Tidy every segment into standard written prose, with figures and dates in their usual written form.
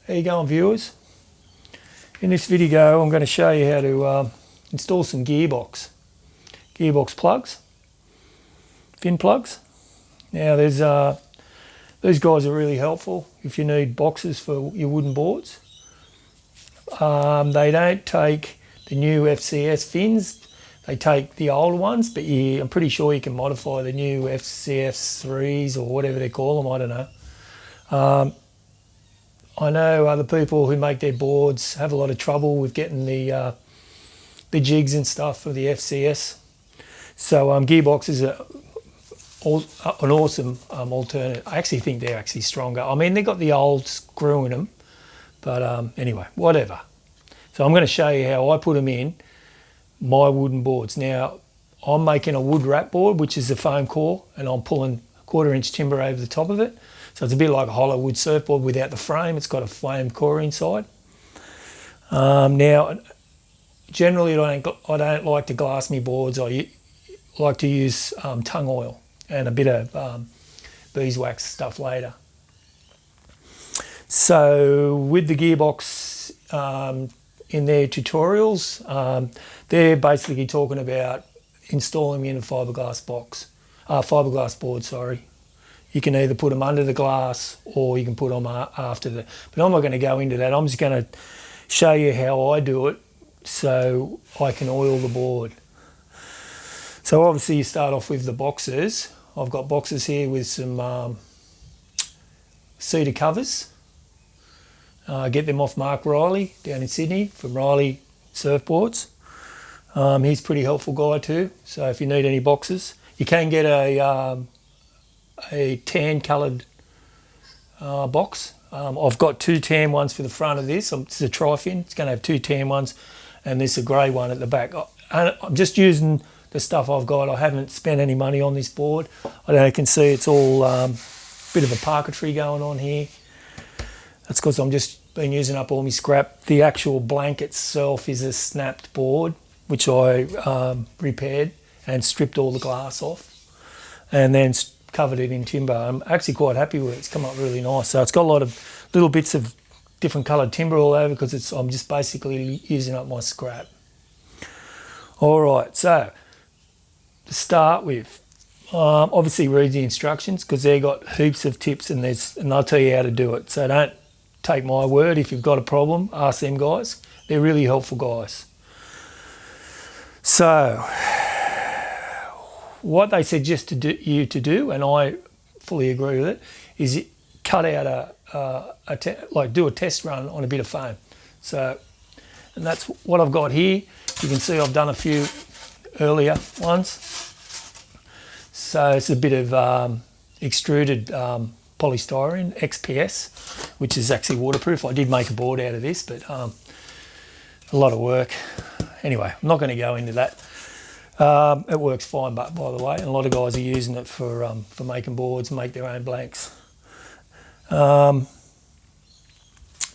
How you going, viewers? In this video I'm going to show you how to install some gearbox plugs, fin plugs. Now these guys are really helpful if you need boxes for your wooden boards. They don't take the new FCS fins, they take the older ones, but I'm pretty sure you can modify the new FCS 3s or whatever they call them, I don't know. I know other people who make their boards have a lot of trouble with getting the jigs and stuff for the FCS. So Gearbox is an awesome alternative. I actually think they're actually stronger. I mean, they've got the old screw in them, but anyway, whatever. So I'm going to show you how I put them in my wooden boards. Now, I'm making a wood wrap board, which is a foam core, and I'm pulling 1/4 inch timber over the top of it. So it's a bit like a hollow wood surfboard without the frame. It's got a foam core inside. Now, generally I don't like to glass my boards. I like to use tung oil and a bit of beeswax stuff later. So with the Gearbox in their tutorials, they're basically talking about installing them in a fiberglass board, sorry. You can either put them under the glass or you can put them after the, but I'm not going to go into that. I'm just going to show you how I do it so I can oil the board. So obviously you start off with the boxes. I've got boxes here with some cedar covers. Get them off Mark Riley down in Sydney from Riley Surfboards. He's a pretty helpful guy too. So if you need any boxes, you can get a tan coloured box. I've got 2 tan ones for the front of this. It's a tri-fin. It's going to have 2 tan ones and there's a grey one at the back. I'm just using the stuff I've got. I haven't spent any money on this board. I don't know, you can see it's all a bit of a parquetry going on here. That's because I'm just been using up all my scrap. The actual blank itself is a snapped board, which I repaired and stripped all the glass off and then covered it in timber. I'm actually quite happy with it. It's come up really nice. So it's got a lot of little bits of different coloured timber all over because I'm just basically using up my scrap. All right, so to start with, obviously read the instructions because they've got heaps of tips and they'll tell you how to do it. So don't take my word. If you've got a problem, ask them guys. They're really helpful guys. So what they suggest you to do, and I fully agree with it, is cut out do a test run on a bit of foam. So, and that's what I've got here. You can see I've done a few earlier ones. So it's a bit of extruded polystyrene, XPS, which is actually waterproof. I did make a board out of this, but a lot of work. Anyway, I'm not going to go into that. It works fine, but by the way, and a lot of guys are using it for making boards, make their own blanks.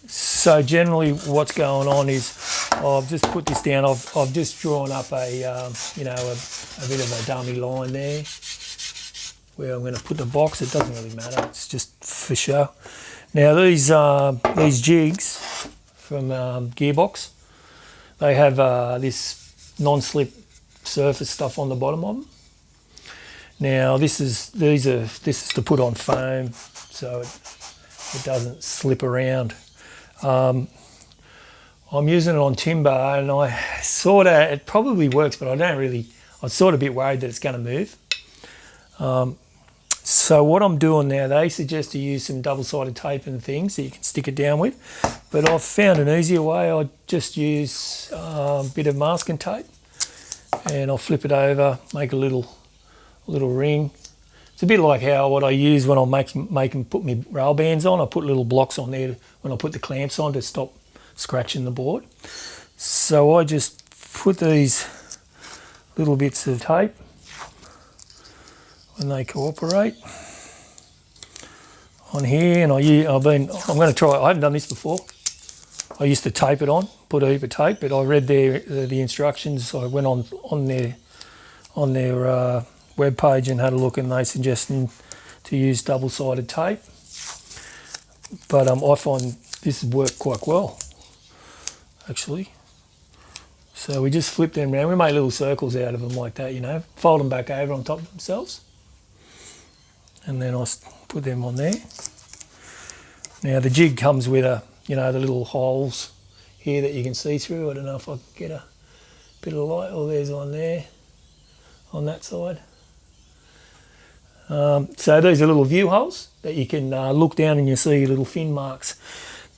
So generally, what's going on is I've just put this down. I've just drawn up a bit of a dummy line there where I'm going to put the box. It doesn't really matter. It's just for show. Now these jigs from Gearbox, they have this non-slip surface stuff on the bottom of them. Now this is to put on foam so it doesn't slip around. I'm using it on timber and it probably works, but I'm sort of a bit worried that it's going to move. So what I'm doing now, they suggest to use some double-sided tape and things that you can stick it down with, but I've found an easier way. I just use a bit of masking tape and I'll flip it over, make a little ring. It's a bit like what I use when I'm put my rail bands on. I put little blocks on there when I put the clamps on to stop scratching the board. So I just put these little bits of tape when they cooperate on here, and I'm going to try. I haven't done this before. I used to tape it on, put a heap of tape, but I read the instructions. I went on their web page and had a look, and they suggested to use double-sided tape. But I find this has worked quite well, actually. So we just flip them around. We make little circles out of them like that, you know, fold them back over on top of themselves. And then I'll put them on there. Now the jig comes with a, you know, the little holes here that you can see through. I don't know if I can get a bit of light. Oh, there's one there on that side. So these are little view holes that you can look down and you see little fin marks.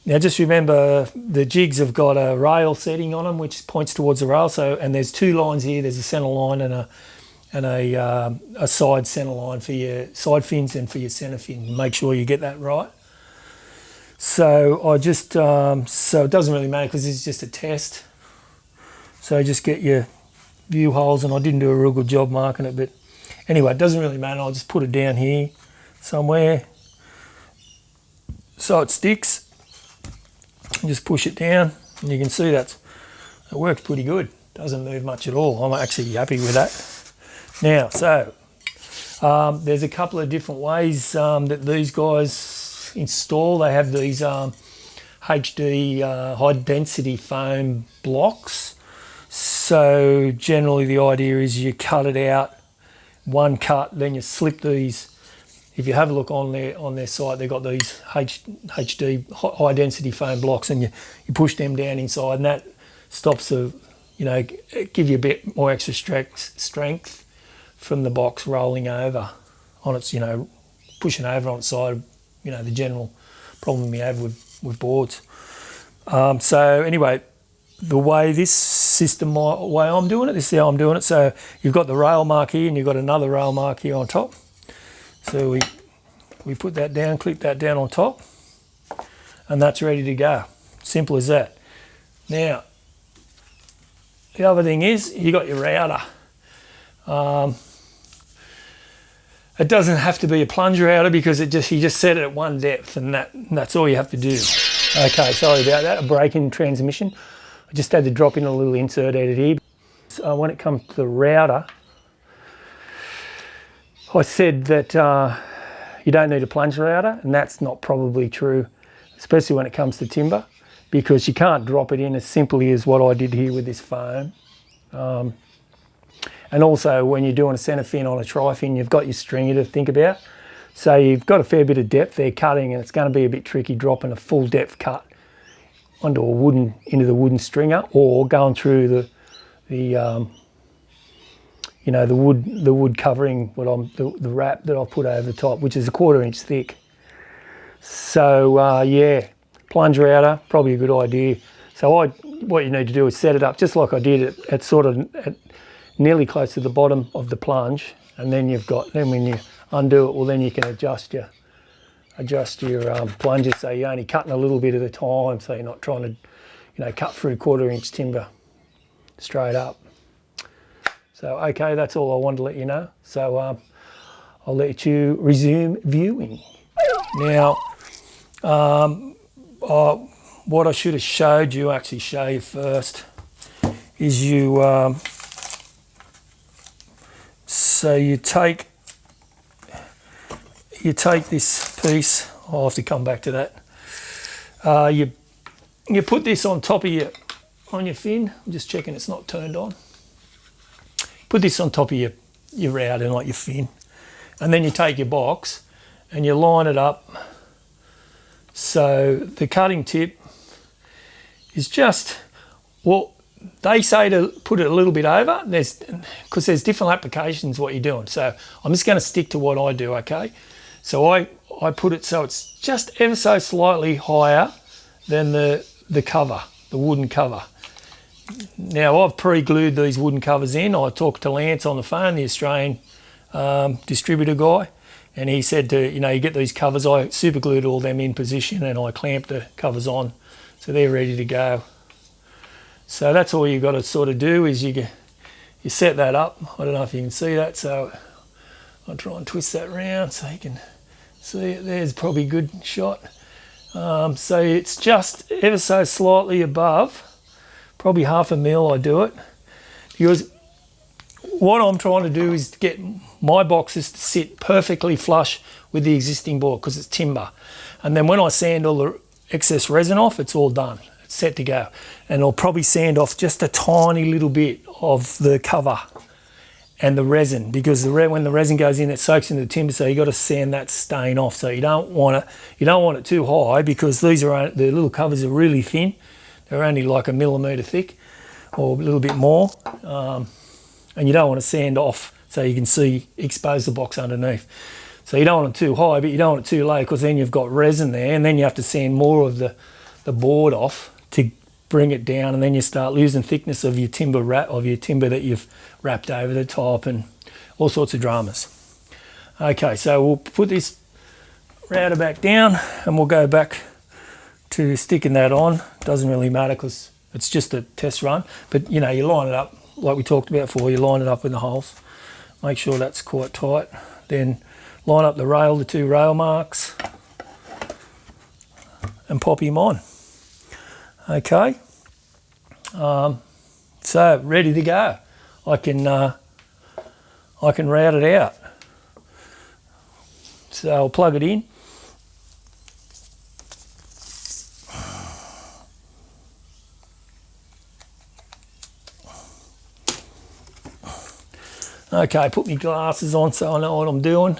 Now just remember the jigs have got a rail setting on them which points towards the rail. So, and there's two lines here. There's a centre line and a side centre line for your side fins and for your centre fin. Make sure you get that right. So I just, so it doesn't really matter because this is just a test. So just get your view holes, and I didn't do a real good job marking it, but anyway, it doesn't really matter. I'll just put it down here somewhere so it sticks. And just push it down, and you can see it works pretty good. Doesn't move much at all. I'm actually happy with that. Now, so there's a couple of different ways that these guys install. They have these HD high density foam blocks. So generally the idea is you cut it out, one cut, then you slip these. If you have a look on their site, they've got these HD high density foam blocks, and you push them down inside, and that stops the, you know, give you a bit more extra strength from the box rolling over on its, you know, pushing over on its side, you know, the general problem you have with boards. So anyway, the way this system, way I'm doing it, this is how I'm doing it. So you've got the rail mark here, and you've got another rail mark here on top. So we put that down, clip that down on top, and that's ready to go. Simple as that. Now, the other thing is you got your router. It doesn't have to be a plunge router because you just set it at one depth, and that's all you have to do. Okay, sorry about that, a break-in transmission. I just had to drop in a little insert edit here. So when it comes to the router, I said that you don't need a plunge router, and that's not probably true, especially when it comes to timber, because you can't drop it in as simply as what I did here with this foam. And also when you're doing a centre fin on a tri-fin, you've got your stringer to think about. So you've got a fair bit of depth there cutting, and it's going to be a bit tricky dropping a full depth cut onto into the wooden stringer, or going through the you know, the wood covering, the wrap that I've put over the top, which is a 1/4 inch thick. So yeah, plunge router, probably a good idea. So what you need to do is set it up just like I did at sort of nearly close to the bottom of the plunge, and then when you undo it, well then you can adjust your plunger, so you're only cutting a little bit at a time, so you're not trying to, you know, cut through 1/4 inch timber straight up. So, okay, that's all I wanted to let you know. So I'll let you resume viewing. Now, what I should have showed you, actually show you first, is so you take this piece. I'll have to come back to that. You put this on top of your fin. I'm just checking it's not turned on. Put this on top of your router, like your fin, and then you take your box and you line it up. So the cutting tip is just, well, they say to put it a little bit over, because there's different applications what you're doing. So I'm just going to stick to what I do, okay? So I put it so it's just ever so slightly higher than the cover, the wooden cover. Now I've pre-glued these wooden covers in. I talked to Lance on the phone, the Australian distributor guy, and he said to, you know, you get these covers, I super glued all them in position and I clamped the covers on, so they're ready to go. So that's all you've got to sort of do is you set that up. I don't know if you can see that, so I'll try and twist that around so you can see it. There's probably a good shot. So it's just ever so slightly above, probably 1/2 mil I do it, because what I'm trying to do is get my boxes to sit perfectly flush with the existing board because it's timber. And then when I sand all excess resin off, it's all done. It's set to go. And I'll probably sand off just a tiny little bit of the cover and the resin, because when the resin goes in, it soaks into the timber, so you got to sand that stain off. So you don't want it too high, because the little covers are really thin. They're only like a millimetre thick or a little bit more, and you don't want to sand off so you can expose the box underneath. So you don't want it too high, but you don't want it too low, because then you've got resin there, and then you have to sand more of the board off to bring it down, and then you start losing thickness of your timber that you've wrapped over the top, and all sorts of dramas. Okay, so we'll put this router back down, and we'll go back to sticking that on. Doesn't really matter because it's just a test run, but you line it up like we talked about before. You line it up in the holes, make sure that's quite tight, then line up the 2 rail marks, and pop him on. Okay, so ready to go. I can route it out. So I'll plug it in. Okay, put my glasses on so I know what I'm doing.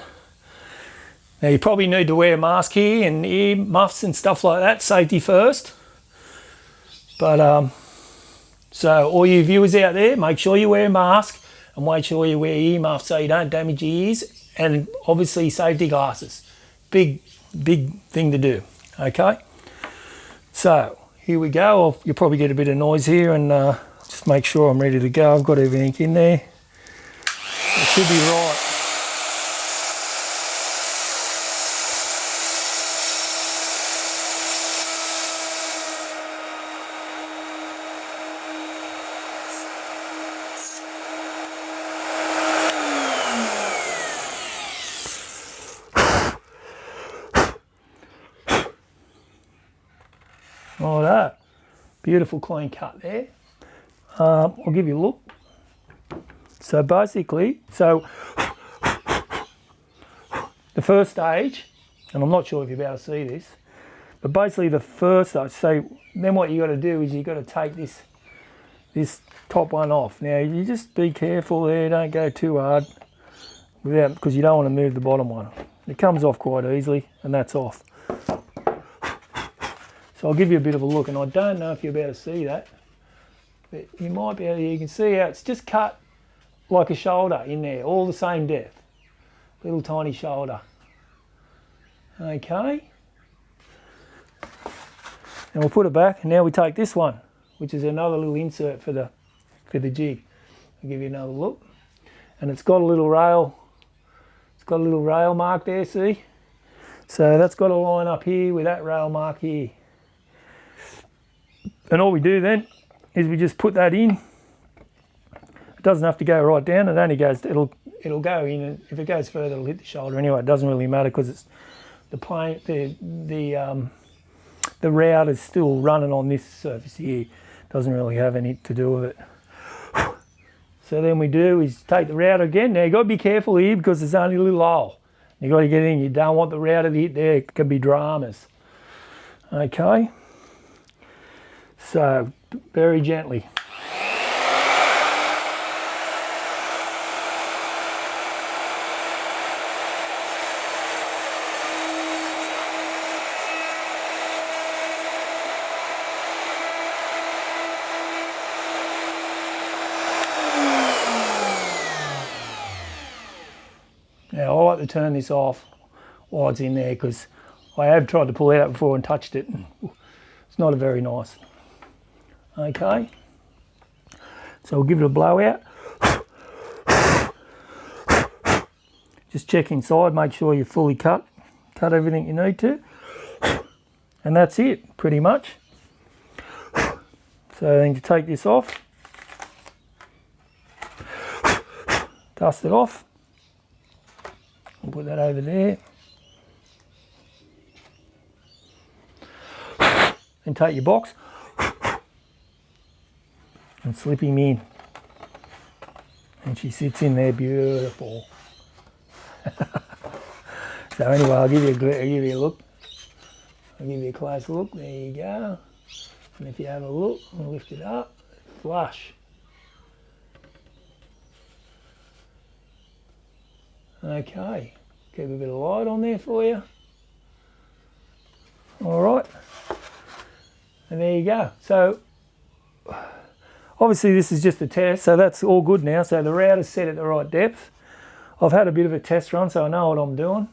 Now you probably need to wear a mask here and ear muffs and stuff like that, safety first. But so all you viewers out there, make sure you wear a mask and make sure you wear ear muffs so you don't damage your ears, and obviously safety glasses. Big thing to do. Okay, so here we go. You'll probably get a bit of noise here, and just make sure I'm ready to go. I've got everything in there. It should be right. Righto, beautiful clean cut there. I'll give you a look. So basically, the first stage, and I'm not sure if you're about to see this, but basically the first stage, so then what you got to do is you got to take this top one off. Now you just be careful there, don't go too hard because you don't want to move the bottom one. It comes off quite easily, and that's off. So I'll give you a bit of a look, and I don't know if you're about to see that, but you might be able to, you can see how it's just cut like a shoulder in there, all the same depth, little tiny shoulder. Okay, and we'll put it back, and now we take this one, which is another little insert for the jig. I'll give you another look, and it's got a little rail. It's got a little rail mark there, see? So that's got to line up here with that rail mark here. And all we do then is we just put that in. It doesn't have to go right down. It only goes. It'll go in, and if it goes further, it'll hit the shoulder anyway. It doesn't really matter because it's the plane. The route is still running on this surface here. Doesn't really have anything to do with it. So then we do is take the router again. Now you got to be careful here because there's only a little hole. You got to get in. You don't want the router to hit there. It can be dramas. Okay. So very gently. Now I like to turn this off while it's in there because I have tried to pull it out before and touched it. It's not a very nice. Okay, so we'll give it a blowout. Just check inside, make sure you're fully cut everything you need to, and that's it pretty much. So then you take this off, dust it off, and put that over there, and take your box and slip him in, and she sits in there beautiful. So anyway, I'll give you a look. I'll give you a close look. There you go. And if you have a look and lift it up, flush. Okay, keep a bit of light on there for you. All right, and there you go. So obviously this is just a test, so that's all good now. So the router's set at the right depth. I've had a bit of a test run, so I know what I'm doing.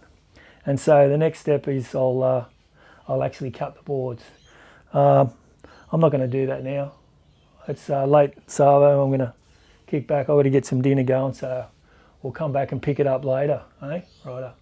And so the next step is I'll actually cut the boards. I'm not going to do that now. It's late Savo. I'm going to kick back. I've got to get some dinner going, so we'll come back and pick it up later. Eh? Righto.